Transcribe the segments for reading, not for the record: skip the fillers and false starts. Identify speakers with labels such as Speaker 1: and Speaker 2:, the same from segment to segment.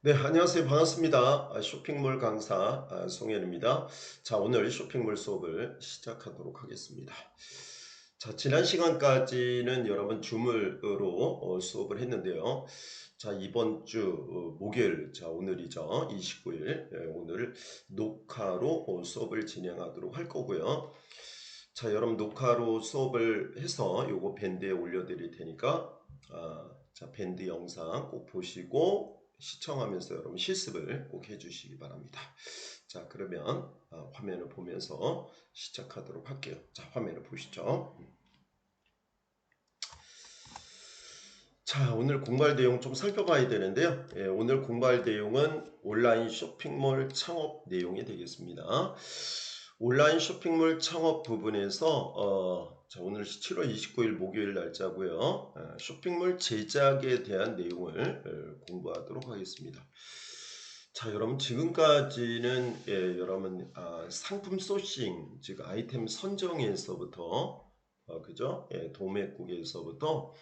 Speaker 1: 네, 안녕하세요. 반갑습니다. 쇼핑몰 강사 송현입니다. 자, 오늘 쇼핑몰 수업을 시작하도록 하겠습니다. 자, 지난 시간까지는 여러분 주물로 수업을 했는데요. 자, 이번 주 목요일, 자, 오늘이죠. 29일, 오늘 녹화로 수업을 진행하도록 할 거고요. 자, 여러분 녹화로 수업을 해서 요거 밴드에 올려드릴 테니까 자, 밴드 영상 꼭 보시고 시청하면서 여러분 실습을 꼭 해주시기 바랍니다. 자, 그러면 화면을 보면서 시작하도록 할게요. 자, 화면을 보시죠. 자, 오늘 공부할 내용 좀 살펴봐야 되는데요. 오늘 공부할 내용은 온라인 쇼핑몰 창업 내용이 되겠습니다. 온라인 쇼핑몰 창업 부분에서 자, 오늘 7월 29일 목요일 날짜고요. 쇼핑몰 제작에 대한 내용을 공부하도록 하겠습니다. 자, 여러분 지금까지는 여러분 상품 소싱, 즉 아이템 선정에서부터 그죠? 도매국에서부터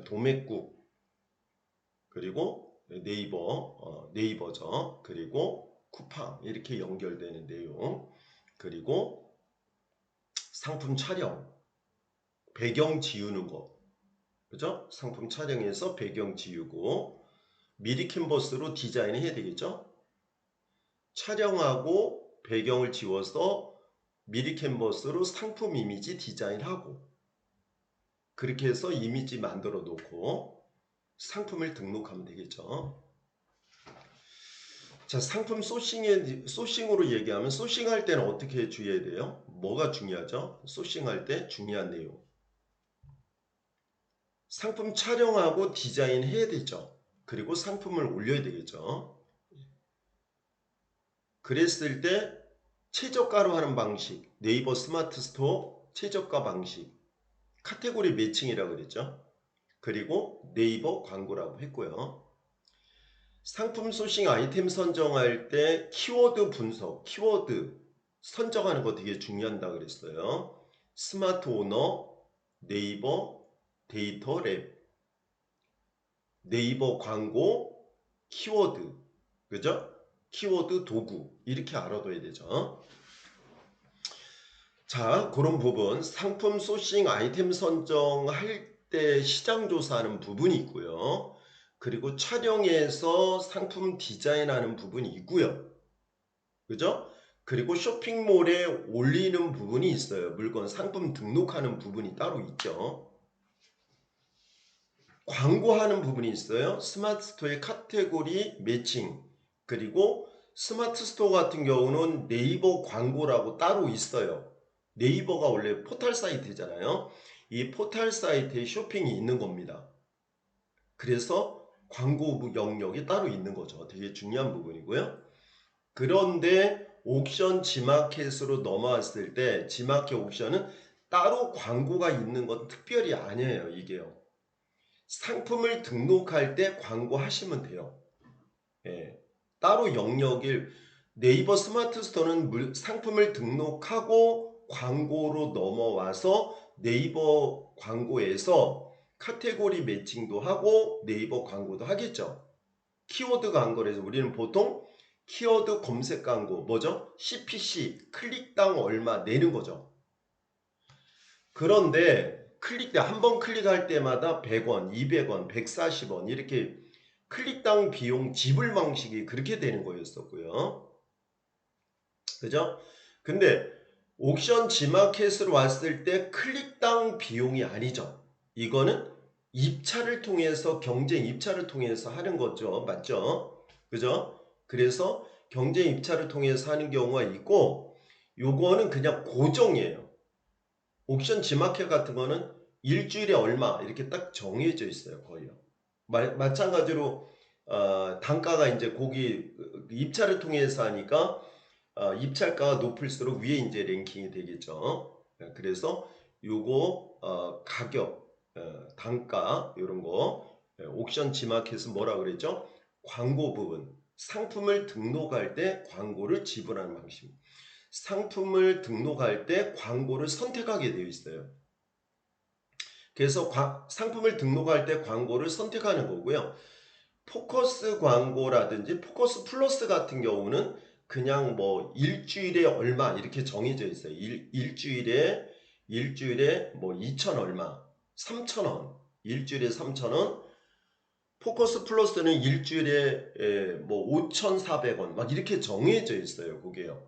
Speaker 1: 도매국 그리고 네이버죠. 그리고 쿠팡 이렇게 연결되는 내용, 그리고 상품 촬영, 배경 지우는 거, 그죠? 상품 촬영에서 배경 지우고 미리 캔버스로 디자인 해야 되겠죠? 촬영하고 배경을 지워서 미리 캔버스로 상품 이미지 디자인하고, 그렇게 해서 이미지 만들어 놓고 상품을 등록하면 되겠죠. 자, 상품 소싱으로 얘기하면 소싱할 때는 어떻게 주의해야 돼요? 뭐가 중요하죠? 소싱할 때 중요한 내용. 상품 촬영하고 디자인 해야 되죠. 그리고 상품을 올려야 되겠죠. 그랬을 때 최저가로 하는 방식, 네이버 스마트 스토어 최저가 방식, 카테고리 매칭이라고 그랬죠. 그리고 네이버 광고라고 했고요. 상품 소싱 아이템 선정할 때 키워드 분석, 키워드 선정하는 거 되게 중요하다 그랬어요. 스마트 오너, 네이버 데이터 랩, 네이버 광고, 키워드, 그죠? 키워드 도구 이렇게 알아둬야 되죠. 자, 그런 부분 상품 소싱 아이템 선정할 때 시장 조사하는 부분이 있고요. 그리고 촬영에서 상품 디자인하는 부분이 있고요. 그죠? 그리고 쇼핑몰에 올리는 부분이 있어요. 물건 상품 등록하는 부분이 따로 있죠. 광고하는 부분이 있어요. 스마트 스토어의 카테고리 매칭, 그리고 스마트 스토어 같은 경우는 네이버 광고라고 따로 있어요. 네이버가 원래 포털 사이트잖아요. 이 포털 사이트에 쇼핑이 있는 겁니다. 그래서 광고 영역이 따로 있는 거죠. 되게 중요한 부분이고요. 그런데 옥션 지마켓으로 넘어왔을 때 지마켓 옥션은 따로 광고가 있는 건 특별히 아니에요. 이게요. 상품을 등록할 때 광고하시면 돼요. 예. 따로 영역을 네이버 스마트 스토어는 상품을 등록하고 광고로 넘어와서 네이버 광고에서 카테고리 매칭도 하고 네이버 광고도 하겠죠. 키워드 광고를 해서 우리는 보통 키워드 검색 광고 뭐죠? CPC 클릭당 얼마 내는 거죠. 그런데 한 번 클릭할 때마다 100원, 200원, 140원 이렇게 클릭당 비용 지불 방식이 그렇게 되는 거였었고요. 그죠? 근데 옥션 지마켓으로 왔을 때 클릭당 비용이 아니죠. 이거는 입찰을 통해서 경쟁 입찰을 통해서 하는 거죠. 맞죠? 그죠? 그래서 경쟁 입찰을 통해서 하는 경우가 있고 요거는 그냥 고정이에요. 옥션 지마켓 같은 거는 일주일에 얼마 이렇게 딱 정해져 있어요. 거의요. 마찬가지로 단가가 이제 고기 입찰을 통해서 하니까 입찰가가 높을수록 위에 이제 랭킹이 되겠죠. 그래서 요거 가격, 단가 이런 거 옥션 지마켓은 뭐라 그랬죠? 광고 부분. 상품을 등록할 때 광고를 지불하는 방식입니다. 상품을 등록할 때 광고를 선택하게 되어 있어요. 그래서 상품을 등록할 때 광고를 선택하는 거고요. 포커스 광고라든지 포커스 플러스 같은 경우는 그냥 뭐 일주일에 얼마 이렇게 정해져 있어요. 일주일에 뭐 2천 얼마, 3천 원, 일주일에 3천 원. 포커스 플러스는 일주일에 뭐 5,400원 막 이렇게 정해져 있어요. 그게요.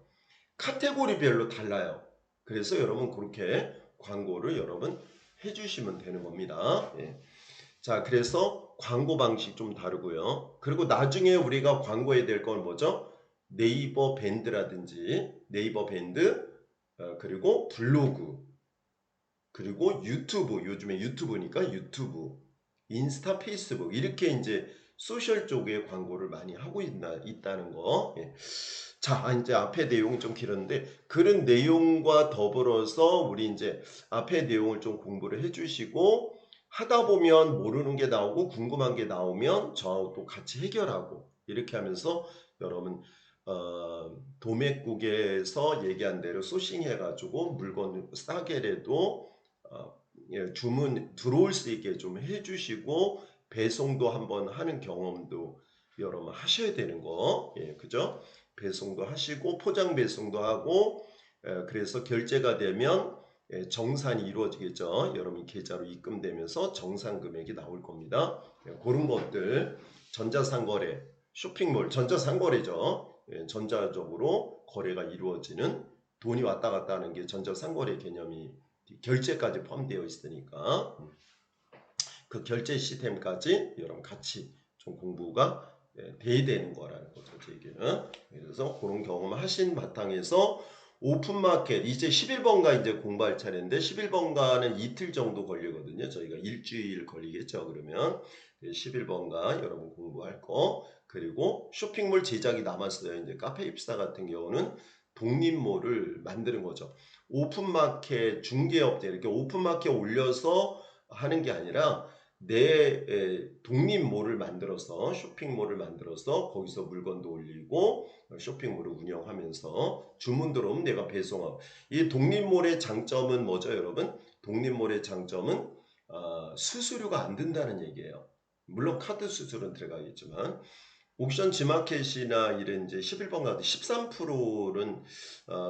Speaker 1: 카테고리별로 달라요. 그래서 여러분 그렇게 광고를 여러분 해주시면 되는 겁니다. 예. 자, 그래서 광고 방식 좀 다르고요. 그리고 나중에 우리가 광고해야 될 건 뭐죠? 네이버 밴드라든지 네이버 밴드, 그리고 블로그, 그리고 유튜브, 요즘에 유튜브니까 유튜브, 인스타, 페이스북 이렇게 이제 소셜 쪽에 광고를 많이 하고 있다는 거. 예. 자, 이제 앞에 내용이 좀 길었는데 그런 내용과 더불어서 우리 이제 앞에 내용을 좀 공부를 해주시고 하다 보면 모르는 게 나오고 궁금한 게 나오면 저하고 또 같이 해결하고 이렇게 하면서 여러분 도매국에서 얘기한 대로 소싱해가지고 물건 싸게라도 예, 주문 들어올 수 있게 좀 해주시고 배송도 한번 하는 경험도 여러분 하셔야 되는 거, 예, 그죠? 배송도 하시고 포장 배송도 하고, 그래서 결제가 되면 정산이 이루어지겠죠. 여러분 계좌로 입금되면서 정산 금액이 나올 겁니다. 그런 것들 전자상거래, 쇼핑몰, 전자상거래죠. 전자적으로 거래가 이루어지는 돈이 왔다 갔다 하는 게 전자상거래 개념이 결제까지 포함되어 있으니까 그 결제 시스템까지 여러분 같이 좀 공부가 돼야 되는 거라는 거죠. 제 얘기는. 그래서 그런 경험을 하신 바탕에서 오픈마켓 이제 11번가 이제 공부할 차례인데 11번가는 이틀 정도 걸리거든요. 저희가 일주일 걸리겠죠. 그러면 11번가 여러분 공부할 거 그리고 쇼핑몰 제작이 남았어요. 이제 카페 입사 같은 경우는 독립몰을 만드는 거죠. 오픈마켓 중개업체 이렇게 오픈마켓 올려서 하는 게 아니라 내 독립몰을 만들어서 쇼핑몰을 만들어서 거기서 물건도 올리고 쇼핑몰을 운영하면서 주문 들어오면 내가 배송하고 이 독립몰의 장점은 뭐죠 여러분? 독립몰의 장점은 수수료가 안 든다는 얘기예요. 물론 카드 수수료는 들어가겠지만 옥션 지마켓이나 이런 이제 11번 같은 13%는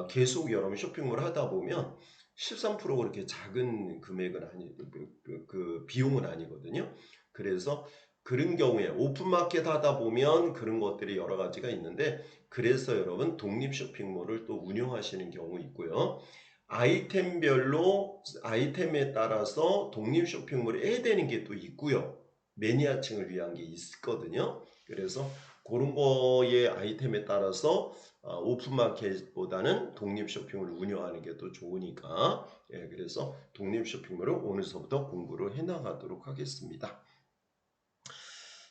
Speaker 1: 계속 여러분 쇼핑몰 하다 보면 13%가 그렇게 작은 금액은 그 비용은 아니거든요. 그래서 그런 경우에 오픈마켓 하다 보면 그런 것들이 여러 가지가 있는데 그래서 여러분 독립 쇼핑몰을 또 운영하시는 경우 있고요. 아이템별로 아이템에 따라서 독립 쇼핑몰을 해야 되는 게 또 있고요. 매니아층을 위한 게 있거든요. 그래서 그런 거의 아이템에 따라서 오픈마켓보다는 독립 쇼핑을 운영하는 게 더 좋으니까 그래서 독립 쇼핑몰을 오늘서부터 공부를 해나가도록 하겠습니다.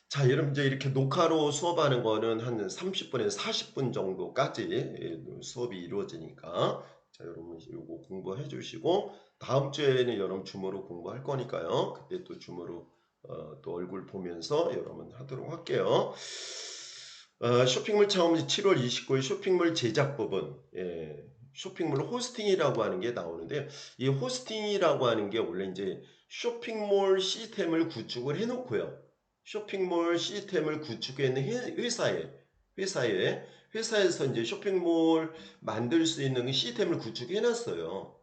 Speaker 1: 자, 여러분 이제 이렇게 녹화로 수업하는 거는 한 30분에서 40분 정도까지 수업이 이루어지니까 자, 여러분 이거 공부해 주시고 다음 주에는 여러분 줌으로 공부할 거니까요. 그때 또 줌으로 또 얼굴 보면서 여러분 하도록 할게요. 쇼핑몰 차원 7월 29일 쇼핑몰 제작 부분, 쇼핑몰 호스팅이라고 하는 게 나오는데 이 호스팅이라고 하는 게 원래 이제 쇼핑몰 시스템을 구축을 해놓고요. 쇼핑몰 시스템을 구축해있는 회사에서 이제 쇼핑몰 만들 수 있는 시스템을 구축해놨어요.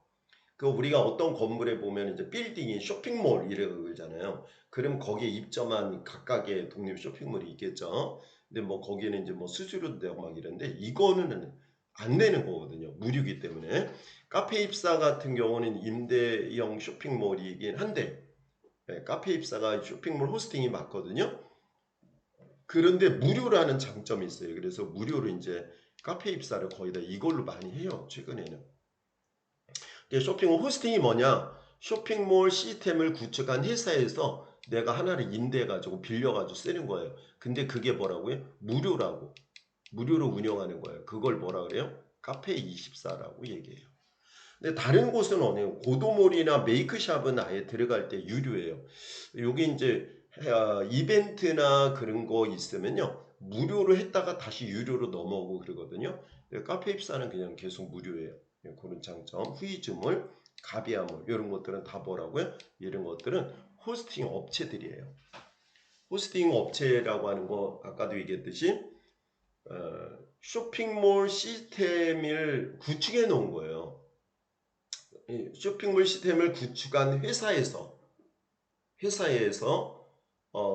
Speaker 1: 그 우리가 어떤 건물에 보면 이제 빌딩이 쇼핑몰 이라고 그러잖아요. 그럼 거기에 입점한 각각의 독립 쇼핑몰이 있겠죠. 근데 뭐 거기는 이제 뭐 수수료도 내고 막 이런데 이거는 안 내는 거거든요. 무료이기 때문에. 카페 입사 같은 경우는 임대형 쇼핑몰이긴 한데 카페 입사가 쇼핑몰 호스팅이 맞거든요. 그런데 무료라는 장점이 있어요. 그래서 무료로 이제 카페 입사를 거의 다 이걸로 많이 해요. 최근에는. 쇼핑몰 호스팅이 뭐냐? 쇼핑몰 시스템을 구축한 회사에서 내가 하나를 임대해가지고 빌려가지고 쓰는 거예요. 근데 그게 뭐라고요? 무료라고. 무료로 운영하는 거예요. 그걸 뭐라 그래요? 카페24라고 얘기해요. 근데 다른 곳은 어디요? 고도몰이나 메이크샵은 아예 들어갈 때 유료예요. 여기 이제 이벤트나 그런 거 있으면요. 무료로 했다가 다시 유료로 넘어오고 그러거든요. 카페 입사는 그냥 계속 무료예요. 그런 장점. 후이즈몰, 가비아몰 이런 것들은 다 뭐라고요? 이런 것들은 호스팅 업체들이에요. 호스팅 업체라고 하는 거 아까도 얘기했듯이 쇼핑몰 시스템을 구축해 놓은 거예요. 이 쇼핑몰 시스템을 구축한 회사에서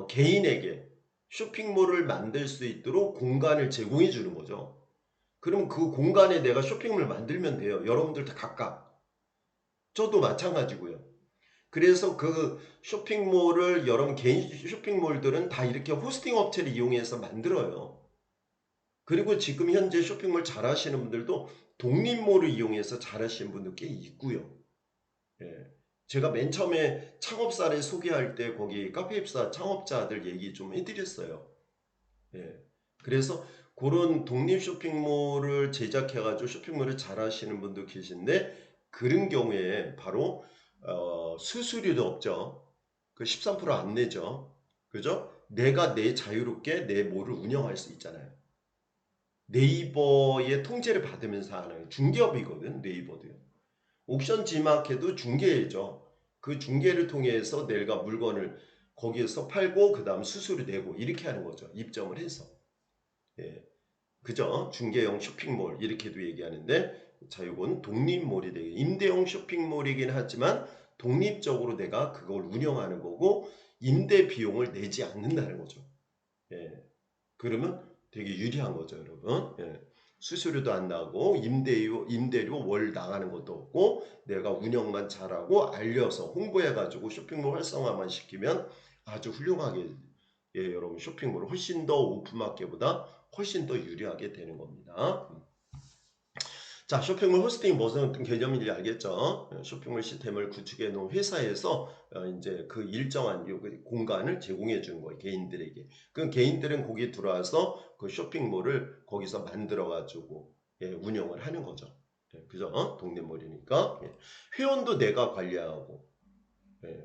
Speaker 1: 개인에게 쇼핑몰을 만들 수 있도록 공간을 제공해 주는 거죠. 그럼 그 공간에 내가 쇼핑몰을 만들면 돼요. 여러분들 다 각각. 저도 마찬가지고요. 그래서 그 쇼핑몰을 여러분 개인 쇼핑몰들은 다 이렇게 호스팅 업체를 이용해서 만들어요. 그리고 지금 현재 쇼핑몰 잘 하시는 분들도 독립몰을 이용해서 잘 하시는 분들 꽤 있고요. 예. 제가 맨 처음에 창업사를 소개할 때 거기 카페입사 창업자들 얘기 좀 해드렸어요. 예. 그래서 그런 독립 쇼핑몰을 제작해가지고 쇼핑몰을 잘 하시는 분도 계신데 그런 경우에 바로 수수료도 없죠. 그 13%안 내죠. 그죠? 내가 내 자유롭게 내 몰을 운영할 수 있잖아요. 네이버의 통제를 받으면서 하는 중개업이거든. 네이버도요. 옥션 G마켓도 중개죠. 그 중개를 통해서 내가 물건을 거기에서 팔고 그 다음 수수료 내고 이렇게 하는 거죠. 입점을 해서. 예. 그죠? 중개형 쇼핑몰 이렇게도 얘기하는데 자 요건 독립몰이 되게 임대형 쇼핑몰이긴 하지만 독립적으로 내가 그걸 운영하는 거고 임대 비용을 내지 않는다는 거죠. 예. 그러면 되게 유리한 거죠, 여러분. 예. 수수료도 안 나고 임대료 월 나가는 것도 없고 내가 운영만 잘하고 알려서 홍보해가지고 쇼핑몰 활성화만 시키면 아주 훌륭하게 여러분 쇼핑몰을 훨씬 더 오픈마켓보다 훨씬 더 유리하게 되는 겁니다. 자, 쇼핑몰 호스팅 무슨 어떤 개념인지 알겠죠? 쇼핑몰 시스템을 구축해 놓은 회사에서 이제 그 일정한 공간을 제공해 주는 거예요. 개인들에게. 그럼 개인들은 거기 들어와서 그 쇼핑몰을 거기서 만들어 가지고 운영을 하는 거죠. 그죠? 독립몰이니까. 회원도 내가 관리하고.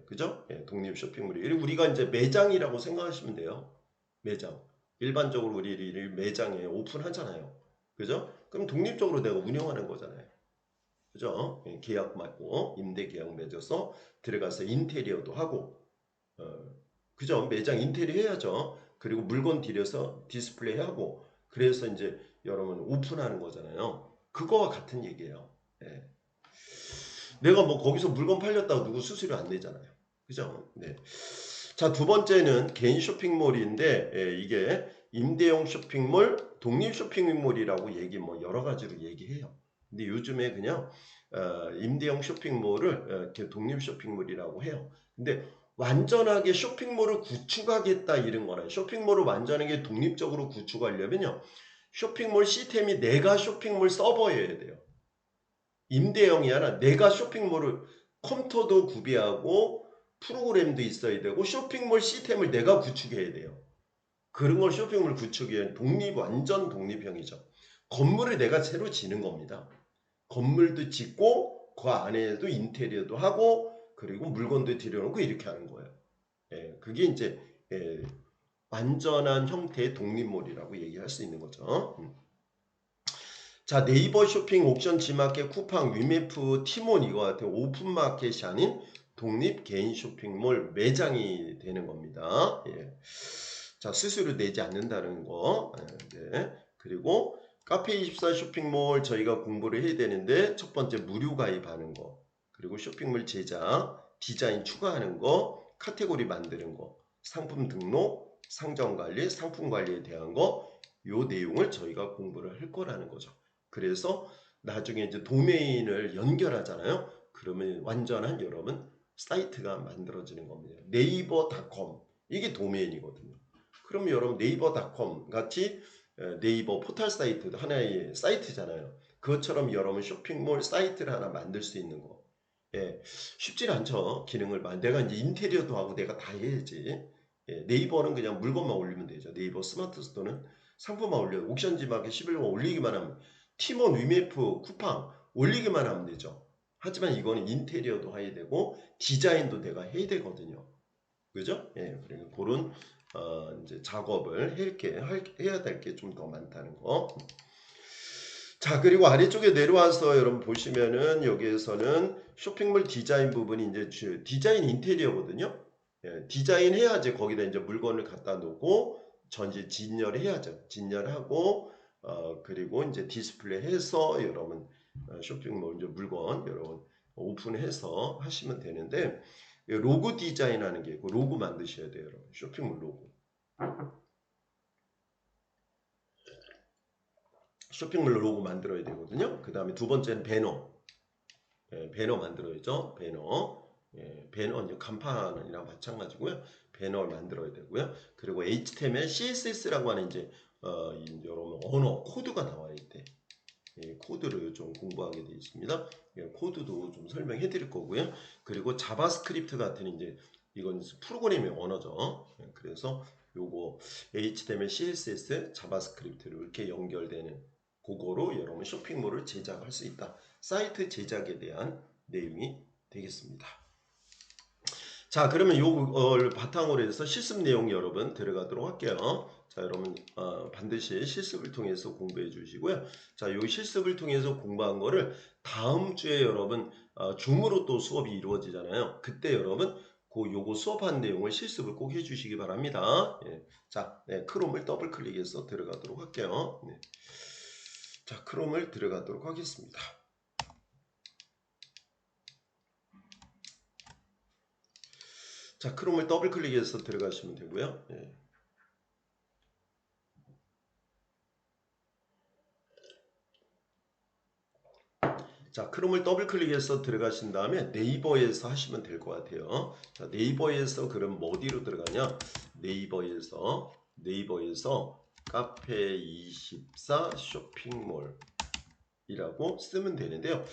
Speaker 1: 그죠? 독립 쇼핑몰이. 그리고 우리가 이제 매장이라고 생각하시면 돼요. 매장. 일반적으로 우리 매장에 오픈하잖아요. 그죠? 그럼 독립적으로 내가 운영하는 거잖아요. 그죠? 계약 맺고 임대 계약 맺어서 들어가서 인테리어도 하고 그죠? 매장 인테리어 해야죠. 그리고 물건 들여서 디스플레이 하고 그래서 이제 여러분 오픈하는 거잖아요. 그거와 같은 얘기예요. 예. 내가 뭐 거기서 물건 팔렸다고 누구 수수료 안 내잖아요. 그죠? 네. 자, 두 번째는 개인 쇼핑몰인데 이게 임대용 쇼핑몰, 독립 쇼핑몰이라고 뭐 여러 가지로 얘기해요. 근데 요즘에 그냥 임대용 쇼핑몰을 이렇게 독립 쇼핑몰이라고 해요. 근데 완전하게 쇼핑몰을 구축하겠다 이런 거는 쇼핑몰을 완전하게 독립적으로 구축하려면요. 쇼핑몰 시스템이 내가 쇼핑몰 서버여야 돼요. 임대형이 아니라 내가 쇼핑몰을 컴퓨터도 구비하고 프로그램도 있어야 되고 쇼핑몰 시스템을 내가 구축해야 돼요. 그런 걸 쇼핑몰 구축이 완전 독립형이죠. 건물을 내가 새로 지는 겁니다. 건물도 짓고 그 안에도 인테리어도 하고 그리고 물건도 들여놓고 이렇게 하는 거예요. 그게 이제 완전한 형태의 독립몰이라고 얘기할 수 있는 거죠. 자, 네이버 쇼핑, 옥션, G마켓, 쿠팡, 위메프, 티몬 이거 같은 오픈마켓이 아닌 독립 개인 쇼핑몰 매장이 되는 겁니다. 자, 수수료 내지 않는다는 거. 네. 그리고 카페24 쇼핑몰 저희가 공부를 해야 되는데 첫 번째 무료 가입하는 거. 그리고 쇼핑몰 제작, 디자인 추가하는 거, 카테고리 만드는 거, 상품 등록, 상점 관리, 상품 관리에 대한 거, 요 내용을 저희가 공부를 할 거라는 거죠. 그래서 나중에 이제 도메인을 연결하잖아요. 그러면 완전한 여러분 사이트가 만들어지는 겁니다. 네이버닷컴 이게 도메인이거든요. 그럼 여러분 네이버닷컴 같이 네이버 포털 사이트도 하나의 사이트잖아요. 그것처럼 여러분 쇼핑몰 사이트를 하나 만들 수 있는 거. 쉽지 않죠. 기능을 내가 이제 인테리어도 하고 내가 다 해야지. 네이버는 그냥 물건만 올리면 되죠. 네이버 스마트 스토어는 상품만 올려 옥션지마켓 11번 올리기만 하면 티몬, 위메프, 쿠팡 올리기만 하면 되죠. 하지만 이거는 인테리어도 해야 되고 디자인도 내가 해야 되거든요. 그죠? 그리고 그런 이제 작업을 해야 될 게 좀 더 많다는 거. 자, 그리고 아래쪽에 내려와서 여러분 보시면은 여기에서는 쇼핑몰 디자인 부분이 이제 디자인 인테리어거든요. 디자인 해야지 거기다 이제 물건을 갖다 놓고 전지 진열해야죠. 진열하고 그리고 이제 디스플레이 해서 여러분 쇼핑몰 이제 물건 여러분 오픈해서 하시면 되는데 로고 디자인하는 게 있고 로고 만드셔야 돼요, 여러분. 쇼핑몰 로고. 쇼핑몰 로고 만들어야 되거든요. 그 다음에 두 번째는 배너. 배너 만들어야죠. 배너. 배너 이제 간판이랑 마찬가지고요. 배너를 만들어야 되고요. 그리고 HTML, CSS라고 하는 이제 여러분 언어 코드가 나와야 돼. 코드를 좀 공부하게 되어 있습니다. 코드도 좀 설명해 드릴 거고요. 그리고 자바스크립트 같은 이제 이건 프로그래밍 언어죠. 그래서 요거 HTML, CSS, 자바스크립트로 이렇게 연결되는 그거로 여러분 쇼핑몰을 제작할 수 있다. 사이트 제작에 대한 내용이 되겠습니다. 자, 그러면 요걸 바탕으로 해서 실습 내용 여러분 들어가도록 할게요. 자, 여러분 반드시 실습을 통해서 공부해 주시고요. 자, 요 실습을 통해서 공부한 거를 다음 주에 여러분 줌으로 또 수업이 이루어지잖아요. 그때 여러분 요거 수업한 내용을 실습을 꼭 해주시기 바랍니다. 자, 크롬을 더블 클릭해서 들어가도록 할게요. 자, 크롬을 들어가도록 하겠습니다. 자, 크롬을 더블 클릭해서 들어가시면 되고요. 자, 크롬을 더블 클릭해서 들어가신 다음에 네이버에서 하시면 될 것 같아요. 자, 네이버에서 그럼 뭐 어디로 들어가냐? 네이버에서 카페24 쇼핑몰 이라고 쓰면 되는데요.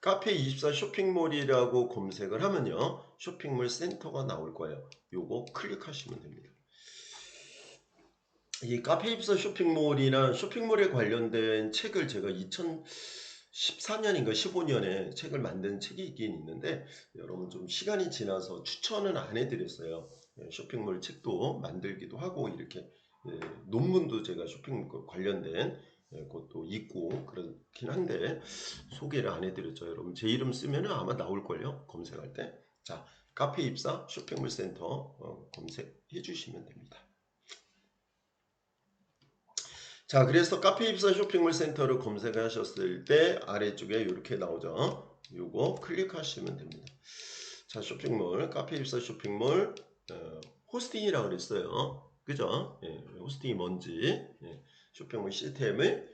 Speaker 1: 카페24 쇼핑몰이라고 검색을 하면요. 쇼핑몰 센터가 나올 거예요. 요거 클릭하시면 됩니다. 이 카페24 쇼핑몰이나 쇼핑몰에 관련된 책을 제가 2014년인가 15년에 책을 만든 책이 있긴 있는데 여러분 좀 시간이 지나서 추천은 안 해드렸어요. 쇼핑몰 책도 만들기도 하고 이렇게 논문도 제가 쇼핑몰 관련된 것도 있고 그렇긴 한데 소개를 안 해드렸죠. 여러분 제 이름 쓰면 아마 나올걸요. 검색할 때. 자, 카페24 쇼핑몰 센터 검색해 주시면 됩니다. 자, 그래서 카페24 쇼핑몰 센터를 검색하셨을 때 아래쪽에 이렇게 나오죠. 요거 클릭하시면 됩니다. 자, 쇼핑몰 카페24 쇼핑몰 호스팅이라고 그랬어요. 그죠? 호스팅이 뭔지 쇼핑몰 시스템을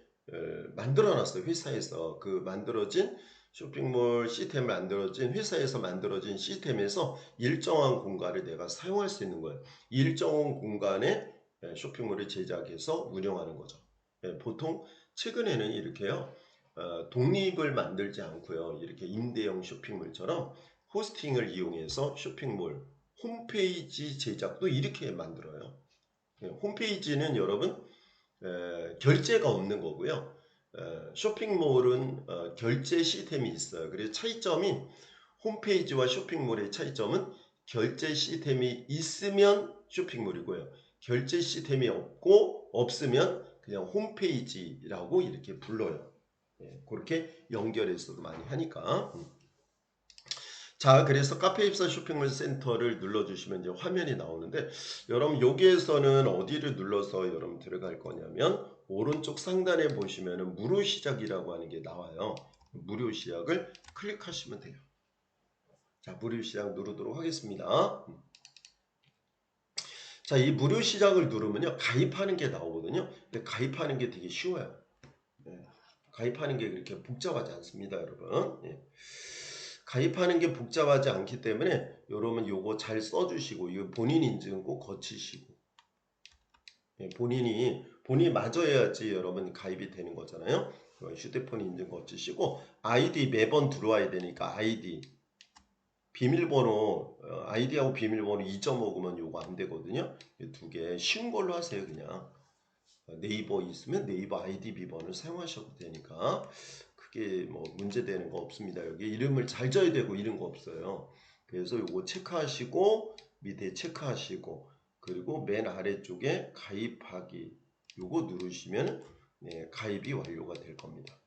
Speaker 1: 만들어 놨어요. 회사에서 그 만들어진 쇼핑몰 시스템을 만들어진 회사에서 만들어진 시스템에서 일정한 공간을 내가 사용할 수 있는 거예요. 일정한 공간에 쇼핑몰을 제작해서 운영하는 거죠. 보통 최근에는 이렇게요. 독립을 만들지 않고요. 이렇게 임대형 쇼핑몰처럼 호스팅을 이용해서 쇼핑몰 홈페이지 제작도 이렇게 만들어요. 홈페이지는 여러분 결제가 없는 거고요. 쇼핑몰은 결제 시스템이 있어요. 그래서 차이점이 홈페이지와 쇼핑몰의 차이점은 결제 시스템이 있으면 쇼핑몰이고요. 결제 시스템이 없으면 그냥 홈페이지라고 이렇게 불러요. 그렇게 연결해서도 많이 하니까. 자, 그래서 카페24 쇼핑몰 센터를 눌러주시면 이제 화면이 나오는데, 여러분 여기에서는 어디를 눌러서 여러분 들어갈 거냐면 오른쪽 상단에 보시면은 무료 시작이라고 하는 게 나와요. 무료 시작을 클릭하시면 돼요. 자, 무료 시작 누르도록 하겠습니다. 자, 이 무료 시작을 누르면요 가입하는 게 나오거든요. 근데 가입하는 게 되게 쉬워요. 가입하는 게 그렇게 복잡하지 않습니다, 여러분. 가입하는 게 복잡하지 않기 때문에 여러분 요거 잘 써주시고 이거 본인 인증 꼭 거치시고 본인이 맞아야지 여러분 가입이 되는 거잖아요. 휴대폰 인증 거치시고 아이디 매번 들어와야 되니까 아이디 비밀번호 아이디하고 비밀번호 2.5면 요거 안 되거든요. 두 개 쉬운 걸로 하세요. 그냥 네이버 있으면 네이버 아이디 비번을 사용하셔도 되니까 크게 뭐 문제되는 거 없습니다. 여기 이름을 잘 져야 되고 이런 거 없어요. 그래서 요거 체크하시고 밑에 체크하시고 그리고 맨 아래쪽에 가입하기 요거 누르시면 가입이 완료가 될 겁니다.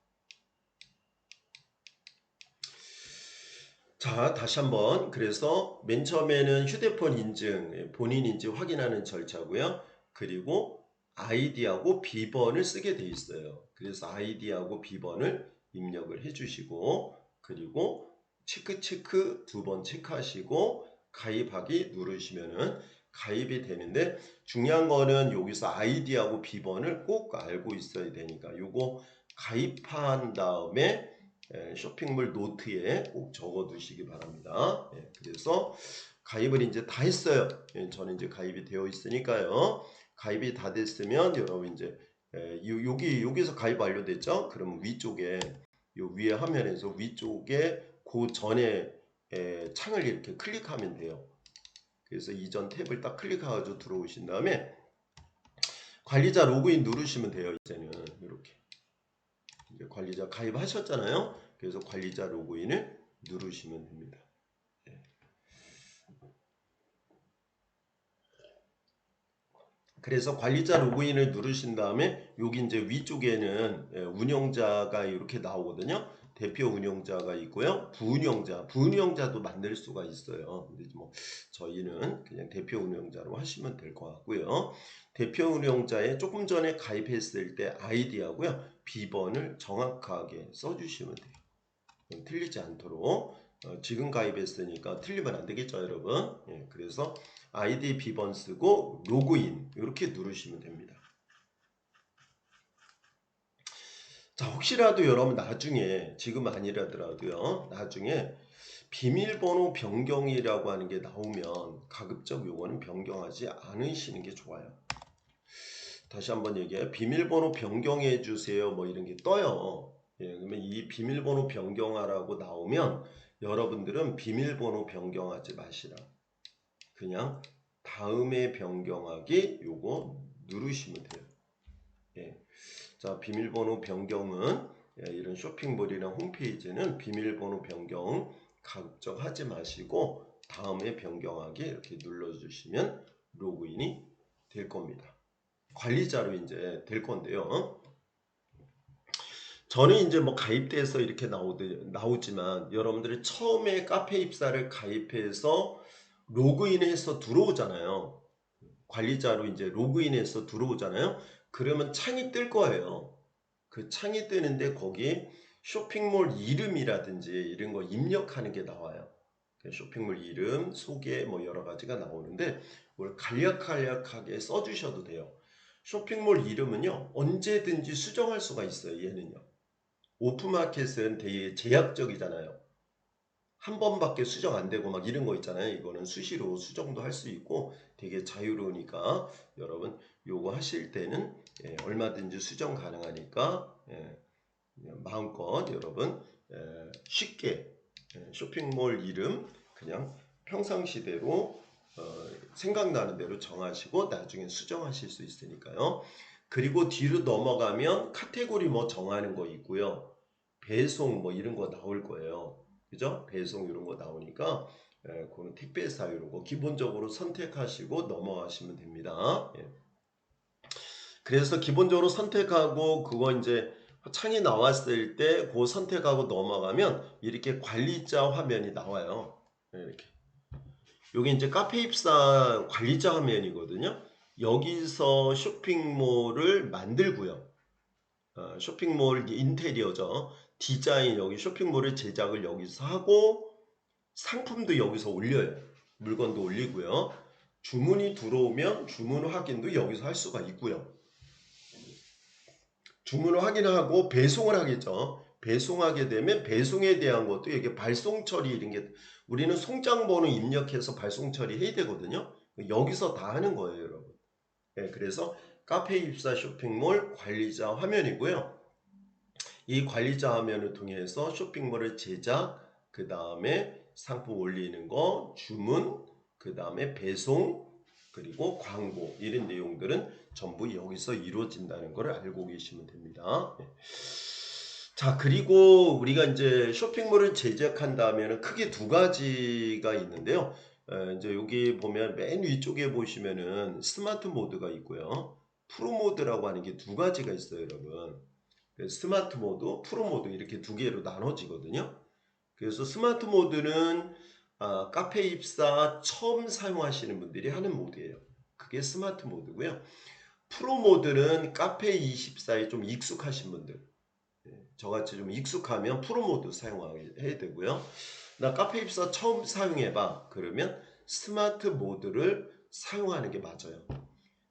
Speaker 1: 자, 다시 한번. 그래서 맨 처음에는 휴대폰 인증, 본인 인증 확인하는 절차고요. 그리고 아이디하고 비번을 쓰게 돼 있어요. 그래서 아이디하고 비번을 입력을 해주시고, 그리고 체크 2번 체크하시고 가입하기 누르시면은 가입이 되는데, 중요한 거는 여기서 아이디하고 비번을 꼭 알고 있어야 되니까 요거 가입한 다음에 쇼핑몰 노트에 꼭 적어 두시기 바랍니다. 그래서 가입을 이제 다 했어요. 저는 이제 가입이 되어 있으니까요. 가입이 다 됐으면 여러분 이제 여기서 가입 완료됐죠? 그러면 위쪽에 요 위에 화면에서 위쪽에 그 전에 창을 이렇게 클릭하면 돼요. 그래서 이전 탭을 딱 클릭하고 들어오신 다음에 관리자 로그인 누르시면 돼요. 이제는 이렇게 이제 관리자 가입하셨잖아요. 그래서 관리자 로그인을 누르시면 됩니다. 그래서 관리자 로그인을 누르신 다음에 여기 이제 위쪽에는 운영자가 이렇게 나오거든요. 대표 운영자가 있고요. 부운영자도 만들 수가 있어요. 근데 뭐 저희는 그냥 대표 운영자로 하시면 될 것 같고요. 대표 운영자에 조금 전에 가입했을 때 아이디하고요. 비번을 정확하게 써주시면 돼요. 틀리지 않도록. 지금 가입했으니까 틀리면 안 되겠죠, 여러분. 그래서 아이디 비번 쓰고 로그인 이렇게 누르시면 됩니다. 자, 혹시라도 여러분 나중에 지금 아니라더라도요, 나중에 비밀번호 변경이라고 하는 게 나오면 가급적 요거는 변경하지 않으시는 게 좋아요. 다시 한번 얘기해요. 비밀번호 변경해 주세요. 뭐 이런 게 떠요. 그러면 이 비밀번호 변경하라고 나오면 여러분들은 비밀번호 변경하지 마시라. 그냥 다음에 변경하기 요거 누르시면 돼요. 자, 비밀번호 변경은 이런 쇼핑몰이나 홈페이지는 비밀번호 변경 가급적 하지 마시고 다음에 변경하기 이렇게 눌러주시면 로그인이 될 겁니다. 관리자로 이제 될 건데요. 저는 이제 뭐 가입돼서 이렇게 나오지만 여러분들이 처음에 카페 입사를 가입해서 로그인해서 들어오잖아요. 관리자로 이제 로그인해서 들어오잖아요. 그러면 창이 뜰 거예요. 그 창이 뜨는데 거기 쇼핑몰 이름이라든지 이런 거 입력하는 게 나와요. 쇼핑몰 이름, 소개 뭐 여러 가지가 나오는데 그걸 간략하게 써주셔도 돼요. 쇼핑몰 이름은요 언제든지 수정할 수가 있어요. 얘는요. 오픈마켓은 되게 제약적이잖아요. 한 번밖에 수정 안 되고 막 이런 거 있잖아요. 이거는 수시로 수정도 할 수 있고 되게 자유로우니까 여러분 요거 하실 때는 얼마든지 수정 가능하니까 마음껏 여러분 쉽게 쇼핑몰 이름 그냥 평상시대로 생각나는 대로 정하시고 나중에 수정하실 수 있으니까요. 그리고 뒤로 넘어가면 카테고리 뭐 정하는 거 있고요. 배송 뭐 이런 거 나올 거예요. 그죠? 배송 이런 거 나오니까 그거는 택배사 이런 거 기본적으로 선택하시고 넘어가시면 됩니다. 그래서 기본적으로 선택하고 그거 이제 창이 나왔을 때 그 선택하고 넘어가면 이렇게 관리자 화면이 나와요. 이렇게. 여기 이제 카페 입사 관리자 화면이거든요. 여기서 쇼핑몰을 만들고요. 쇼핑몰 인테리어죠. 디자인 여기 쇼핑몰의 제작을 여기서 하고 상품도 여기서 올려요. 물건도 올리고요. 주문이 들어오면 주문 확인도 여기서 할 수가 있고요. 주문을 확인하고 배송을 하겠죠. 배송하게 되면 배송에 대한 것도 이게 발송 처리 이런 게 우리는 송장 번호 입력해서 발송 처리해야 되거든요. 여기서 다 하는 거예요, 여러분. 그래서 카페 입사 쇼핑몰 관리자 화면이고요. 이 관리자 화면을 통해서 쇼핑몰을 제작, 그 다음에 상품 올리는 거, 주문, 그 다음에 배송, 그리고 광고 이런 내용들은 전부 여기서 이루어진다는 것을 알고 계시면 됩니다. 자, 그리고 우리가 이제 쇼핑몰을 제작한 다음에는 크게 두 가지가 있는데요. 이제 여기 보면 맨 위쪽에 보시면은 스마트 모드가 있고요. 프로 모드라고 하는 게 두 가지가 있어요, 여러분. 스마트 모드, 프로 모드 이렇게 두 개로 나눠지거든요. 그래서 스마트 모드는 카페 입사 처음 사용하시는 분들이 하는 모드예요. 그게 스마트 모드고요. 프로 모드는 카페 24에 좀 익숙하신 분들, 저같이 좀 익숙하면 프로 모드 사용해야 되고요. 나 카페 입사 처음 사용해봐. 그러면 스마트 모드를 사용하는 게 맞아요.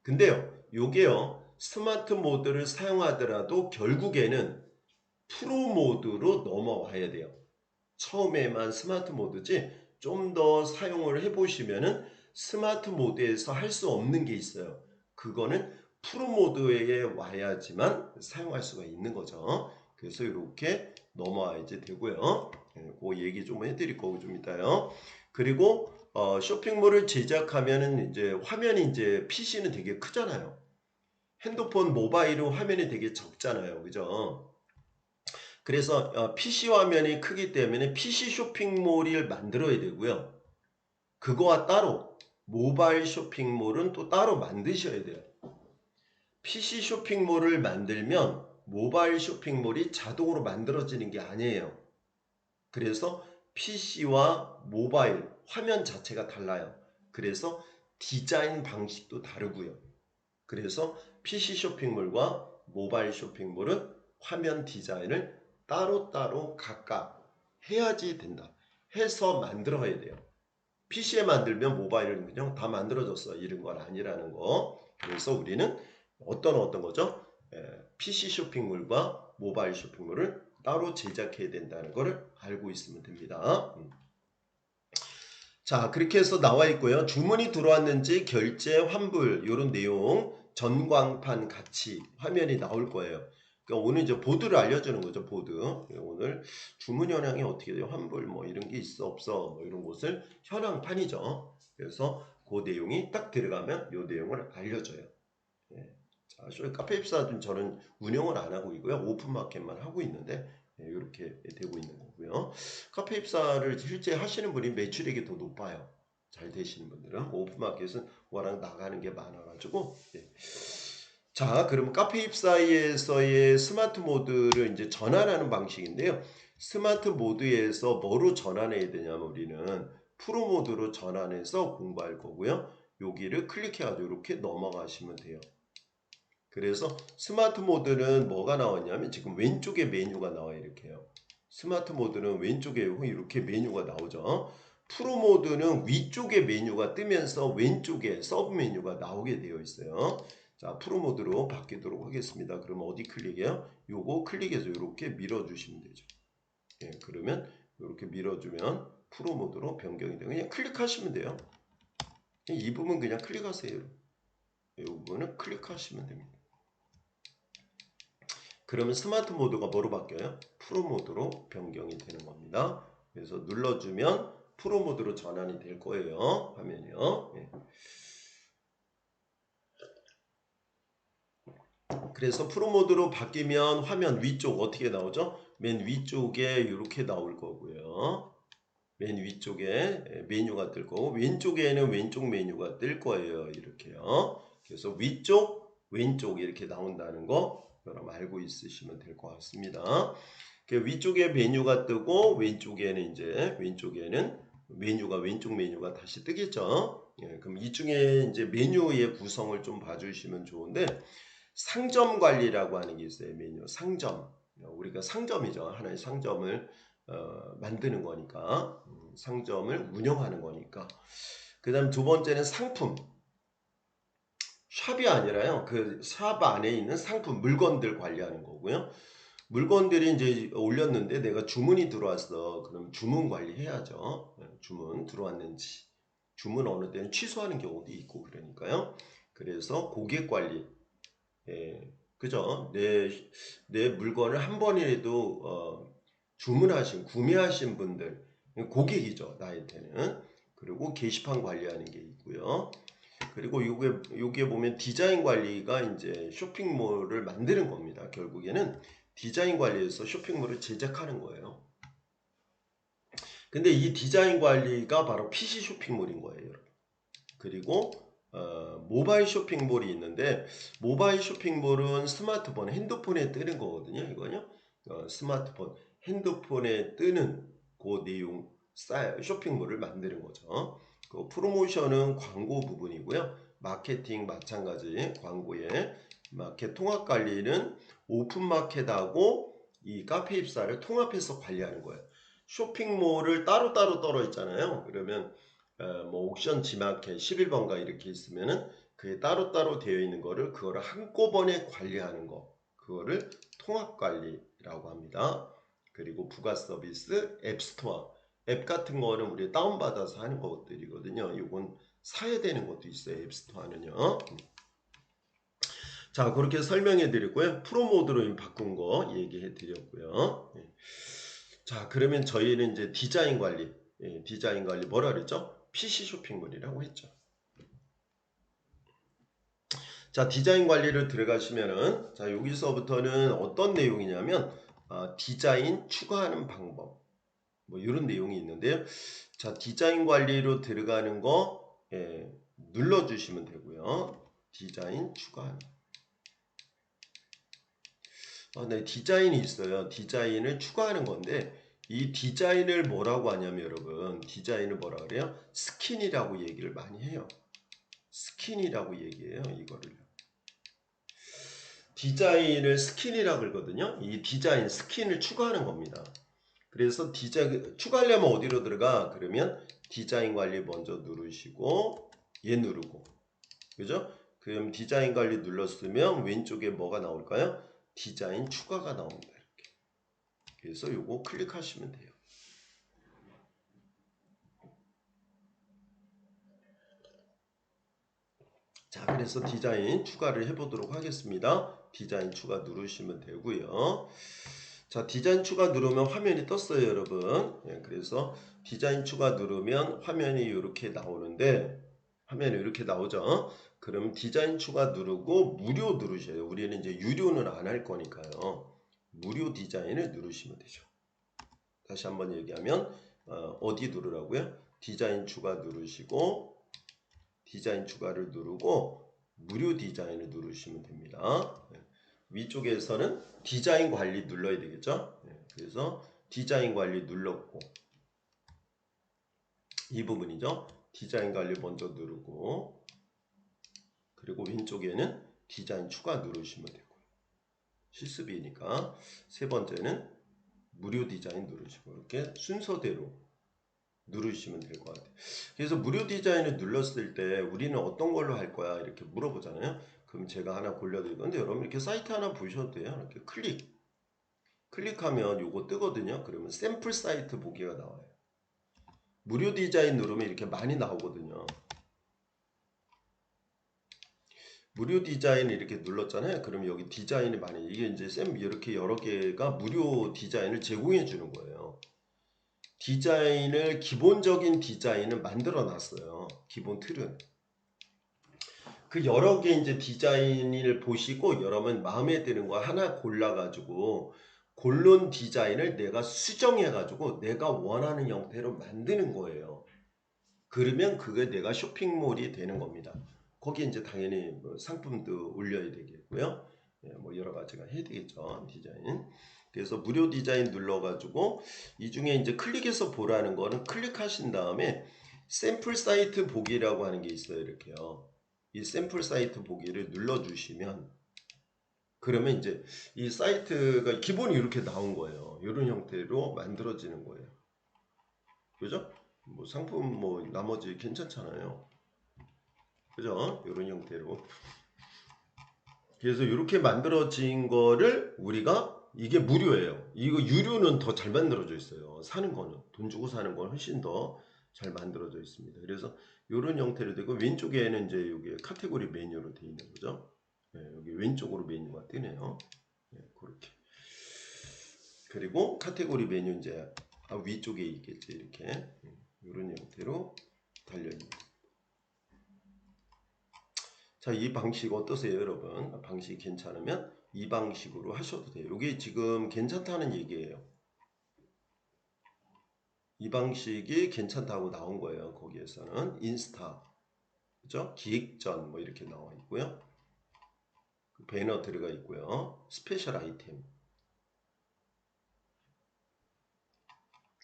Speaker 1: 근데요, 요게요, 스마트 모드를 사용하더라도 결국에는 프로 모드로 넘어와야 돼요. 처음에만 스마트 모드지 좀 더 사용을 해보시면은 스마트 모드에서 할 수 없는 게 있어요. 그거는 프로 모드에 와야지만 사용할 수가 있는 거죠. 그래서 이렇게 넘어와야지 되고요. 그 얘기 좀 해드릴 거고 좀 이따요. 그리고 쇼핑몰을 제작하면은 이제 화면이 이제 PC는 되게 크잖아요. 핸드폰 모바일은 화면이 되게 적잖아요. 그죠? 그래서 PC 화면이 크기 때문에 PC 쇼핑몰을 만들어야 되고요. 그거와 따로 모바일 쇼핑몰은 또 따로 만드셔야 돼요. PC 쇼핑몰을 만들면 모바일 쇼핑몰이 자동으로 만들어지는 게 아니에요. 그래서 PC와 모바일 화면 자체가 달라요. 그래서 디자인 방식도 다르고요. 그래서 PC 쇼핑몰과 모바일 쇼핑몰은 화면 디자인을 따로따로 각각 해야지 된다. 해서 만들어야 돼요. PC에 만들면 모바일은 그냥 다 만들어졌어. 이런 건 아니라는 거. 그래서 우리는 어떤 거죠? PC 쇼핑몰과 모바일 쇼핑몰을 따로 제작해야 된다는 것을 알고 있으면 됩니다. 자, 그렇게 해서 나와 있고요. 주문이 들어왔는지 결제, 환불 이런 내용 전광판 같이 화면이 나올 거예요. 그러니까 오늘 이제 보드를 알려주는 거죠. 보드. 오늘 주문 현황이 어떻게 돼요? 환불 뭐 이런 게 있어 없어 뭐 이런 것을 현황판이죠. 그래서 그 내용이 딱 들어가면 이 내용을 알려줘요. 예. 자, 카페 입사는 저는 운영을 안 하고 있고요. 오픈마켓만 하고 있는데 이렇게 되고 있는 거고요. 카페 입사를 실제 하시는 분이 매출액이 더 높아요. 잘 되시는 분들은 오픈마켓은 워낙 나가는 게 많아가지고 자, 그럼 카페 입사에서의 스마트 모드를 이제 전환하는 방식인데요. 스마트 모드에서 뭐로 전환해야 되냐면 우리는 프로 모드로 전환해서 공부할 거고요. 여기를 클릭해가지고 이렇게 넘어가시면 돼요. 그래서 스마트 모드는 뭐가 나왔냐면 지금 왼쪽에 메뉴가 나와요. 이렇게요. 스마트 모드는 왼쪽에 이렇게 메뉴가 나오죠. 프로 모드는 위쪽에 메뉴가 뜨면서 왼쪽에 서브 메뉴가 나오게 되어 있어요. 자, 프로 모드로 바뀌도록 하겠습니다. 그러면 어디 클릭해요? 요거 클릭해서 이렇게 밀어주시면 되죠. 예, 그러면 이렇게 밀어주면 프로 모드로 변경이 돼요. 그냥 클릭하시면 돼요. 이 부분 그냥 클릭하세요. 이 부분은 클릭하시면 됩니다. 그러면 스마트 모드가 뭐로 바뀌어요? 프로 모드로 변경이 되는 겁니다. 그래서 눌러주면 프로 모드로 전환이 될 거예요. 화면이요. 예. 그래서 프로 모드로 바뀌면 화면 위쪽 어떻게 나오죠? 맨 위쪽에 이렇게 나올 거고요. 맨 위쪽에 메뉴가 뜰 거고 왼쪽에는 왼쪽 메뉴가 뜰 거예요. 이렇게요. 그래서 위쪽, 왼쪽 이렇게 나온다는 거 여러분 알고 있으시면 될 것 같습니다. 위쪽에 메뉴가 뜨고 왼쪽에는 메뉴가 왼쪽 메뉴가 다시 뜨겠죠. 예, 그럼 이 중에 이제 메뉴의 구성을 좀 봐주시면 좋은데 상점 관리라고 하는 게 있어요. 메뉴 상점. 우리가 상점이죠. 하나의 상점을 만드는 거니까 상점을 운영하는 거니까. 그 다음 두 번째는 상품. 샵이 아니라요. 그 샵 안에 있는 상품 물건들 관리하는 거고요. 물건들이 이제 올렸는데 내가 주문이 들어왔어. 그럼 주문 관리해야죠. 주문 들어왔는지. 주문 어느 때는 취소하는 경우도 있고 그러니까요. 그래서 고객 관리. 예, 그죠? 내 물건을 한 번이라도 구매하신 분들, 고객이죠. 나한테는. 그리고 게시판 관리하는 게 있고요. 그리고 요게 보면 디자인 관리가 이제 쇼핑몰을 만드는 겁니다. 결국에는 디자인 관리에서 쇼핑몰을 제작하는 거예요. 근데 이 디자인 관리가 바로 PC 쇼핑몰인 거예요. 그리고 모바일 쇼핑몰이 있는데 모바일 쇼핑몰은 스마트폰, 핸드폰에 뜨는 거거든요. 이거요. 스마트폰, 핸드폰에 뜨는 그 내용 쇼핑몰을 만드는 거죠. 그 프로모션은 광고 부분이고요. 마케팅 마찬가지 광고에 마켓 통합 관리는 오픈마켓하고 이 카페 입사를 통합해서 관리하는 거예요. 쇼핑몰을 따로따로 떨어 있잖아요. 그러면 뭐 옥션 지마켓 11번가 이렇게 있으면은 그게 따로따로 되어 있는 거를 그거를 한꺼번에 관리하는 거, 그거를 통합 관리라고 합니다. 그리고 부가 서비스 앱스토어, 앱 같은 거는 우리 다운받아서 하는 것들이거든요. 이건 사야 되는 것도 있어요. 앱스토어는요. 자, 그렇게 설명해 드렸고요. 프로 모드로 바꾼 거 얘기해 드렸고요. 자, 그러면 저희는 이제 디자인 관리, 디자인 관리 뭐라 그랬죠? PC 쇼핑몰이라고 했죠. 자, 디자인 관리를 들어가시면은, 자, 여기서부터는 어떤 내용이냐면, 디자인 추가하는 방법, 뭐 이런 내용이 있는데요. 자, 디자인 관리로 들어가는 거 눌러주시면 되고요. 디자인 추가하는. 네, 디자인이 있어요. 디자인을 추가하는 건데, 이 디자인을 뭐라고 하냐면 여러분, 디자인을 뭐라 그래요? 스킨이라고 얘기를 많이 해요. 스킨이라고 얘기해요, 이거를. 디자인을 스킨이라고 그러거든요. 이 디자인 스킨을 추가하는 겁니다. 그래서 디자인 추가하려면 어디로 들어가? 그러면 디자인 관리 먼저 누르시고 얘 누르고, 그죠? 그럼 디자인 관리 눌렀으면 왼쪽에 뭐가 나올까요? 디자인 추가가 나옵니다. 이렇게. 그래서 요거 클릭하시면 돼요. 자, 그래서 디자인 추가를 해보도록 하겠습니다. 디자인 추가 누르시면 되고요. 자, 디자인 추가 누르면 화면이 떴어요, 여러분. 그래서 디자인 추가 누르면 화면이 이렇게 나오는데, 화면이 이렇게 나오죠. 그럼 디자인 추가 누르고 무료 누르셔요. 우리는 이제 유료는 안 할 거니까요. 무료 디자인을 누르시면 되죠. 다시 한번 얘기하면 어디 누르라고요? 디자인 추가 누르시고 디자인 추가를 누르고 무료 디자인을 누르시면 됩니다. 위쪽에서는 디자인 관리 눌러야 되겠죠. 그래서 디자인 관리 눌렀고 이 부분이죠. 디자인 관리 먼저 누르고 그리고 왼쪽에는 디자인 추가 누르시면 되고요. 실습이니까 세 번째는 무료 디자인 누르시고 이렇게 순서대로 누르시면 될 것 같아요. 그래서 무료 디자인을 눌렀을 때 우리는 어떤 걸로 할 거야 이렇게 물어보잖아요. 그럼 제가 하나 골라드릴 건데 여러분 이렇게 사이트 하나 보셔도 돼요. 이렇게 클릭하면 요거 뜨거든요. 그러면 샘플 사이트 보기가 나와요. 무료 디자인 누르면 이렇게 많이 나오거든요. 무료 디자인 이렇게 눌렀잖아요. 그럼 여기 디자인이 많이 이게 이제 이렇게 여러 개가 무료 디자인을 제공해 주는 거예요. 디자인을 기본적인 디자인을 만들어 놨어요. 기본 틀은. 그 여러 개 이제 디자인을 보시고 여러분 마음에 드는 거 하나 골라가지고 고른 디자인을 내가 수정해가지고 내가 원하는 형태로 만드는 거예요. 그러면 그게 내가 쇼핑몰이 되는 겁니다. 거기에 이제 당연히 뭐 상품도 올려야 되겠고요. 뭐 여러 가지가 해야 되겠죠. 디자인. 그래서 무료 디자인 눌러가지고 이 중에 이제 클릭해서 보라는 거는 클릭하신 다음에 샘플 사이트 보기라고 하는 게 있어요. 이렇게요. 이 샘플 사이트 보기를 눌러주시면 그러면 이제 이 사이트가 기본이 이렇게 나온 거예요. 이런 형태로 만들어지는 거예요. 그죠? 뭐 상품 뭐 나머지 괜찮잖아요. 그죠? 이런 형태로. 그래서 이렇게 만들어진 거를 우리가 이게 무료예요. 이거 유료는 더 잘 만들어져 있어요. 사는 거는 돈 주고 사는 건 훨씬 더 잘 만들어져 있습니다. 그래서 이런 형태로 되고 왼쪽에는 이제 여기 카테고리 메뉴로 되어 있는 거죠. 여기 왼쪽으로 메뉴가 뜨네요. 그렇게. 그리고 카테고리 메뉴 이제 위쪽에 있겠지 이렇게 이런 형태로 달려 있는. 자, 이 방식 어떠세요, 여러분? 방식이 괜찮으면 이 방식으로 하셔도 돼요. 이게 지금 괜찮다는 얘기예요. 이 방식이 괜찮다고 나온 거예요. 거기에서는 인스타, 그죠? 기획전 뭐 이렇게 나와 있고요. 배너 들어가 있고요. 스페셜 아이템.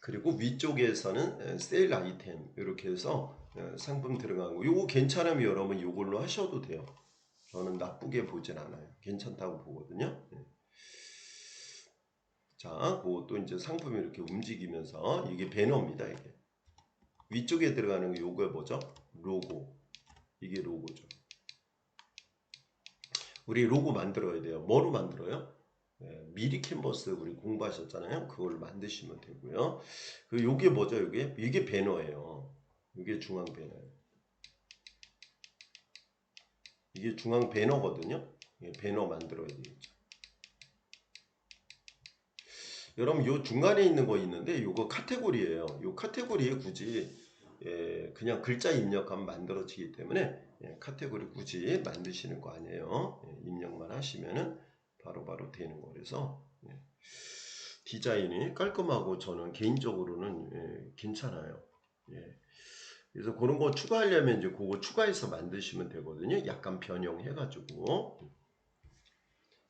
Speaker 1: 그리고 위쪽에서는 세일 아이템 이렇게 해서 상품 들어가고 요거 괜찮으면 여러분 요걸로 하셔도 돼요. 저는 나쁘게 보진 않아요. 괜찮다고 보거든요. 자, 그것도 이제 상품이 이렇게 움직이면서 이게 배너입니다. 이게 위쪽에 들어가는 거 요거 뭐죠? 로고. 이게 로고죠. 우리 로고 만들어야 돼요. 뭐로 만들어요? 미리 캔버스 우리 공부하셨잖아요. 그걸 만드시면 되고요. 그 요게 뭐죠? 이게 배너예요. 이게 중앙 배너예요. 이게 중앙 배너거든요. 배너 만들어야 되겠죠. 여러분 요 중간에 있는 거 있는데 요거 카테고리예요. 요 카테고리에 굳이 그냥 글자 입력하면 만들어지기 때문에 카테고리 굳이 만드시는 거 아니에요. 입력만 하시면은 바로바로 되는 거라서 디자인이 깔끔하고 저는 개인적으로는 괜찮아요. 그래서 그런 거 추가하려면 이제 그거 추가해서 만드시면 되거든요. 약간 변형해가지고.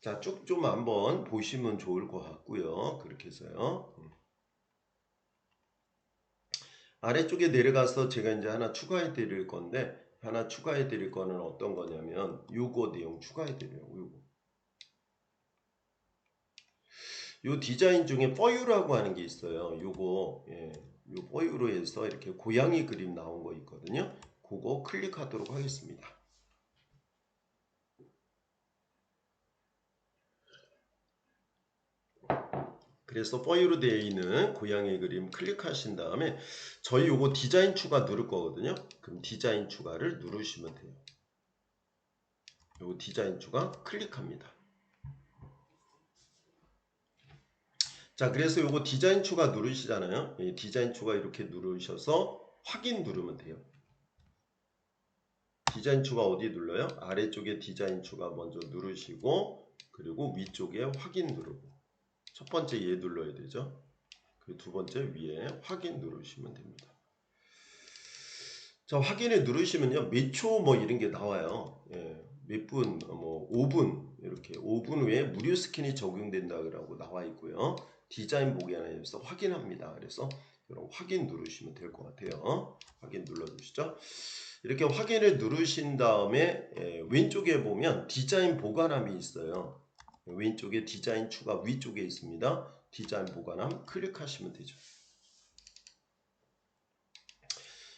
Speaker 1: 자, 쭉 좀 한번 보시면 좋을 것 같고요. 그렇게 해서요. 아래쪽에 내려가서 제가 이제 하나 추가해 드릴 건데, 하나 추가해 드릴 거는 어떤 거냐면, 요거 내용 추가해 드려요. 요 디자인 중에 for you라고 하는 게 있어요. 요거, 요 for you로 해서 이렇게 고양이 그림 나온 거 있거든요. 그거 클릭하도록 하겠습니다. 그래서 for you로 되어 있는 고양이 그림 클릭하신 다음에 저희 요거 디자인 추가 누를 거거든요. 그럼 디자인 추가를 누르시면 돼요. 요거 디자인 추가 클릭합니다. 자, 그래서 요거 디자인 추가 누르시잖아요. 이 디자인 추가 이렇게 누르셔서 확인 누르면 돼요. 디자인 추가 어디 눌러요? 아래쪽에 디자인 추가 먼저 누르시고 그리고 위쪽에 확인 누르고 첫 번째 얘 눌러야 되죠. 그리고 두 번째 위에 확인 누르시면 됩니다. 자, 확인을 누르시면요. 몇 초 뭐 이런 게 나와요. 몇 분, 뭐 5분 이렇게 5분 후에 무료 스킨이 적용된다고 나와 있고요. 디자인 보기 안에서 확인합니다. 그래서 여러분 확인 누르시면 될 것 같아요. 확인 눌러주시죠. 이렇게 확인을 누르신 다음에 왼쪽에 보면 디자인 보관함이 있어요. 왼쪽에 디자인 추가 위쪽에 있습니다. 디자인 보관함 클릭하시면 되죠.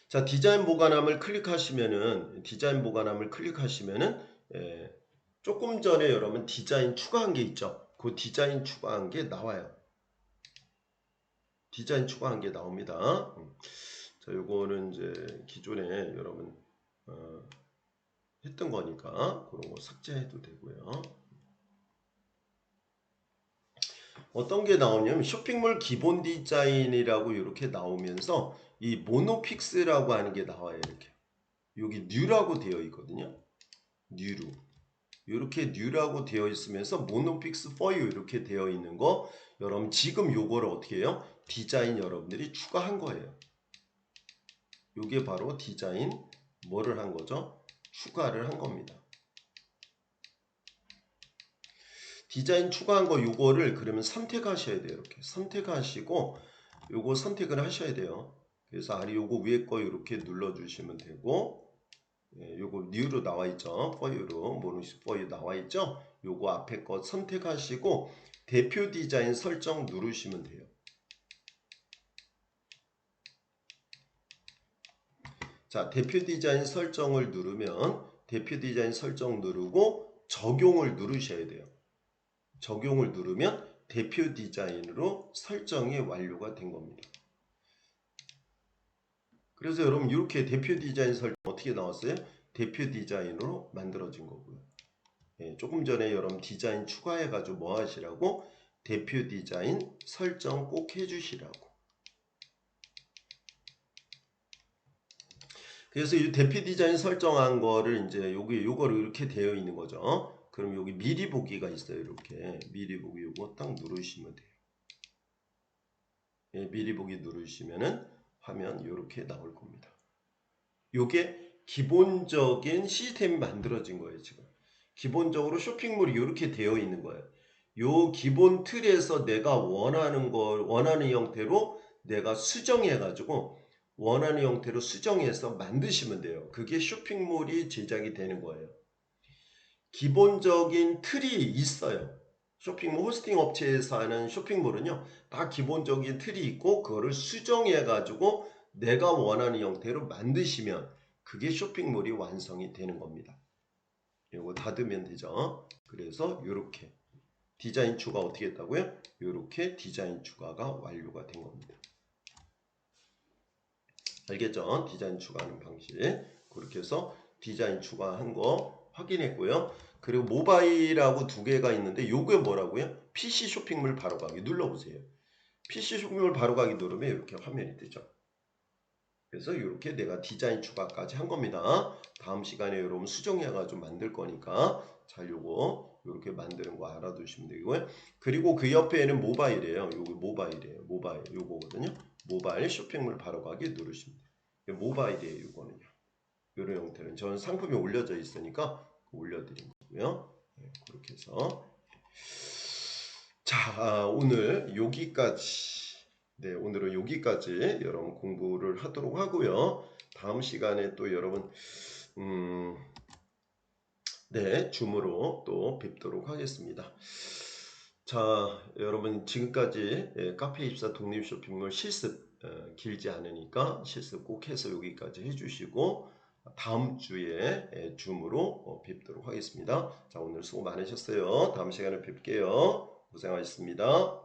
Speaker 1: 자, 디자인 보관함을 클릭하시면은 조금 전에 여러분 디자인 추가한 게 있죠. 그 디자인 추가한 게 나와요. 디자인 추가한 게 나옵니다. 자, 요거는 이제 기존에 여러분 했던 거니까 그런 거 삭제해도 되고요. 어떤 게 나오냐면 쇼핑몰 기본 디자인이라고 이렇게 나오면서 이 모노픽스라고 하는 게 나와요. 이렇게 여기 뉴라고 되어 있거든요. 뉴로 이렇게 뉴라고 되어 있으면서 모노픽스 for you 이렇게 되어 있는 거 여러분 지금 요거를 어떻게 해요? 디자인 여러분들이 추가한 거예요. 요게 바로 디자인 뭐를 한 거죠? 추가를 한 겁니다. 디자인 추가한 거 요거를 그러면 선택하셔야 돼요. 이렇게 선택하시고 요거 선택을 하셔야 돼요. 그래서 아래 요거 위에 거 이렇게 눌러주시면 되고 요거 뉴로 나와 있죠. for you로 모노픽스 for you 나와 있죠. 요거 앞에 거 선택하시고 대표 디자인 설정 누르시면 돼요. 자, 대표 디자인 설정을 누르면 대표 디자인 설정 누르고 적용을 누르셔야 돼요. 적용을 누르면 대표 디자인으로 설정이 완료가 된 겁니다. 그래서 여러분 이렇게 대표 디자인 설정 어떻게 나왔어요? 대표 디자인으로 만들어진 거고요. 조금 전에 여러분 디자인 추가해가지고 뭐 하시라고? 대표 디자인 설정 꼭 해주시라고. 그래서 이 대표 디자인 설정한 거를 이제 요거를 이렇게 되어 있는 거죠. 그럼 여기 미리 보기가 있어요. 이렇게 미리 보기 요거 딱 누르시면 돼요. 미리 보기 누르시면은 화면 이렇게 나올 겁니다. 요게 기본적인 시스템이 만들어진 거예요. 지금 기본적으로 쇼핑몰이 이렇게 되어 있는 거예요. 요 기본 틀에서 내가 원하는 형태로 내가 수정해가지고 원하는 형태로 수정해서 만드시면 돼요. 그게 쇼핑몰이 제작이 되는 거예요. 기본적인 틀이 있어요. 쇼핑몰 호스팅 업체에서 하는 쇼핑몰은요, 다 기본적인 틀이 있고 그거를 수정해 가지고 내가 원하는 형태로 만드시면 그게 쇼핑몰이 완성이 되는 겁니다. 이거 닫으면 되죠. 그래서 이렇게 디자인 추가 어떻게 했다고요? 이렇게 디자인 추가가 완료가 된 겁니다. 알겠죠? 디자인 추가하는 방식. 그렇게 해서 디자인 추가한 거 확인했고요. 그리고 모바일하고 두 개가 있는데 요게 뭐라고요? PC 쇼핑몰 바로가기 눌러보세요. PC 쇼핑몰 바로가기 누르면 이렇게 화면이 뜨죠. 그래서 이렇게 내가 디자인 추가까지 한 겁니다. 다음 시간에 여러분 수정해가지고 만들 거니까 잘 요거 이렇게 만드는 거 알아두시면 되고요. 그리고 그 옆에는 모바일이에요. 요거 모바일이에요. 모바일 요거거든요. 모바일 쇼핑몰 바로가기 누르시면 돼요. 모바일이에요. 요거는요. 이런 형태는 저는 상품이 올려져 있으니까 올려드린 거고요. 네, 그렇게 해서 자 오늘 여기까지 네 오늘은 여기까지 여러분 공부를 하도록 하고요. 다음 시간에 또 여러분 네 줌으로 또 뵙도록 하겠습니다. 자 여러분 지금까지 카페 입사 독립 쇼핑몰 실습 길지 않으니까 실습 꼭 해서 여기까지 해주시고 다음 주에 줌으로 뵙도록 하겠습니다. 자 오늘 수고 많으셨어요. 다음 시간에 뵐게요. 고생하셨습니다.